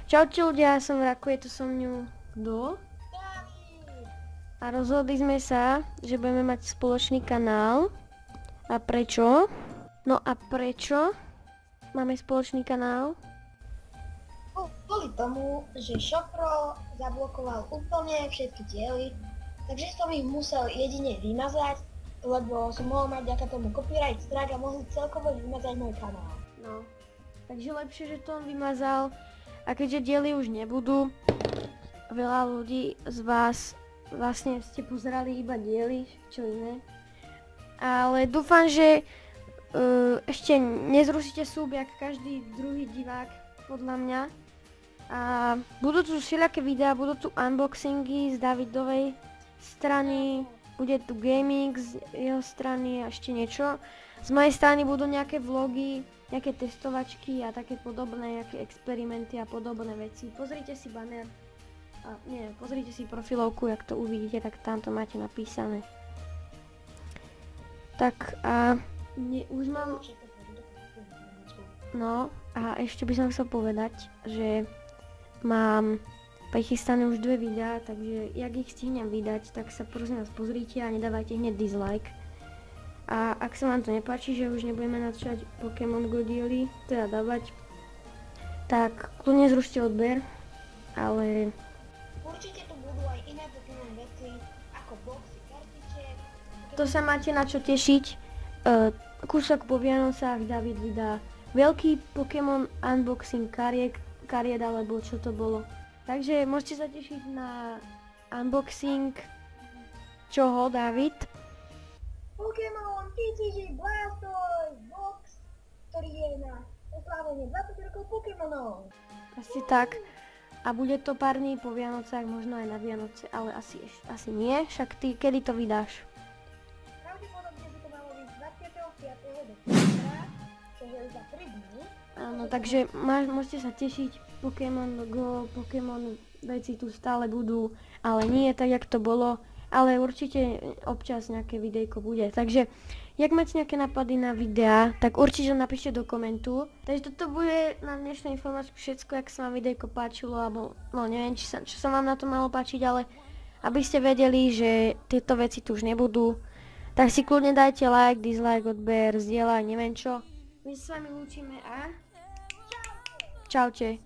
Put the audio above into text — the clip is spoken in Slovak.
Čaute ľudia, ja som Rako, je to so mňou kto? A rozhodli sme sa, že budeme mať spoločný kanál. A prečo? No a prečo máme spoločný kanál? Kvôli tomu, že Shopro zablokoval úplne všetky diely, takže som ich musel jedine vymazať, lebo som mohol mať vďaka tomu copyright strike a mohli celkovo vymazať môj kanál. No, takže lepšie, že to on vymazal. A keďže diely už nebudú, veľa ľudí z vás vlastne ste pozerali iba diely, čo iné. Ale dúfam, že ešte nezrušíte súb, jak každý druhý divák, podľa mňa. A budú tu všelijaké videá, budú tu unboxingy z Davidovej strany, bude tu gaming z jeho strany a ešte niečo. Z mojej strany budú nejaké vlogy, nejaké testovačky a také podobné, nejaké experimenty a podobné veci. Pozrite si banner, pozrite si profilovku, jak to uvidíte, tak tam to máte napísané. Tak a už mám... No a ešte by som chcel povedať, že mám prichystané už 2 videá, takže jak ich stihnem vydať, tak sa prosím vás pozrite a nedávajte hneď dislike. A ak sa vám to nepáči, že už nebudeme natáčať Pokémon Go diely, teda dávať, tak kľudne zrušte odber, ale... Určite tu budú aj iné Pokémon veci, ako boxy, kartičiek. To sa máte na čo tešiť. Kúsok po Vianocách David vydá veľký Pokémon unboxing kariet, alebo čo to bolo. Takže môžete sa tešiť na unboxing čoho, David? Pokémon TCG Blastoise box, ktorý je na oslávenie 20 rokov Pokémonov. Asi tak. A bude to pár dní po Vianocách, možno aj na Vianoce, ale asi nie, však ty kedy to vydáš? Pravdepodobne by to malo byť 25. decembra, čo je za 3 dní. Áno, takže môžete sa tešiť, Pokémon Go, Pokémon veci tu stále budú, ale nie tak, jak to bolo. Ale určite občas nejaké videjko bude. Takže, jak máte nejaké nápady na videá, tak určite napíšte do komentu. Takže toto bude na dnešnú informáciu všetko, jak sa vám videjko páčilo, alebo no neviem, čo sa vám na to malo páčiť, ale aby ste vedeli, že tieto veci tu už nebudú, tak si kľudne dajte like, dislike, odber, zdieľaj, neviem čo. My sa s vami lúčime a čaute.